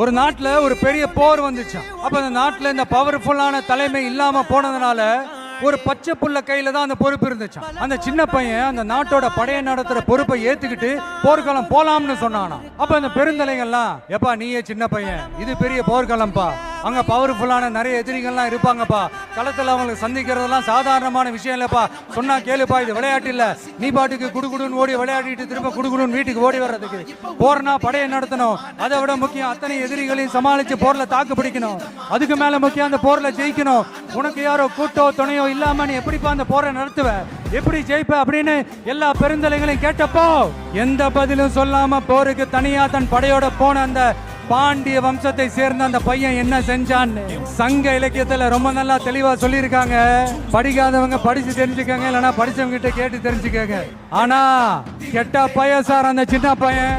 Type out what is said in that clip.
ஒரு நாட்டுல ஒரு பெரிய போர் வந்துச்சு. அப்ப அந்த நாட்டுல இந்த பவர்ஃபுல்லான தலைமை இல்லாம போனதுனால ஒரு பச்சை புள்ள கையில தான் அந்த பொறுப்பு இருந்துச்சு. அந்த சின்ன பையன் அந்த நாட்டோட படையை நடத்துற பொறுப்பை ஏத்துக்கிட்டு போர்க்களம் போலாம்னு சொன்னானா. அப்ப அந்த பெருந்தலைங்கள்லாம், எப்பா நீயே சின்ன பையன், இது பெரிய போர்க்களம்பா, அங்க பவர்ஃபுல்லான நிறைய எதிரிகள்லாம் இருப்பாங்கப்பா, களத்துல அவங்களுக்கு சந்திக்கிறதெல்லாம் சாதாரணமான விஷயம் இல்லப்பா, சொன்னா கேளுப்பா, இது விளையாட்டு இல்ல, நீ பாட்டுக்கு குடுகுடுன்னு ஓடி விளையாடிட்டு திரும்ப குடுகுடுன்னு வீட்டுக்கு ஓடி வர்றதுக்கு, போர்னா படையை நடத்தணும், அதை விட முக்கியம் அத்தனை எதிரிகளையும் சமாளிச்சு போர்ல தாக்கு பிடிக்கணும், அதுக்கு மேல முக்கியம் அந்த போர்ல ஜெயிக்கணும், உனக்கு யாரோ கூட்டோ துணையோ இல்லாம நீ எப்படிப்பா அந்த போரை நடத்துவ, எப்படி ஜெயிப்ப அப்படின்னு எல்லா பெருந்தலைகளையும் கேட்டப்போ எந்த பதிலும் சொல்லாம போருக்கு தனியா தன் படையோட போன அந்த பாண்டிய வம்சத்தை சேர்ந்த அந்த பையன் என்ன செஞ்சான்னு சங்க இலக்கியத்துல ரொம்ப நல்லா தெளிவா சொல்லியிருக்காங்க. படிக்காதவங்க படிச்சு தெரிஞ்சுக்கங்க, இல்லைன்னா படிச்சவங்க கிட்ட கேட்டு தெரிஞ்சுக்கங்க. ஆனா கெட்ட பையன் சார் அந்த சின்ன பையன்.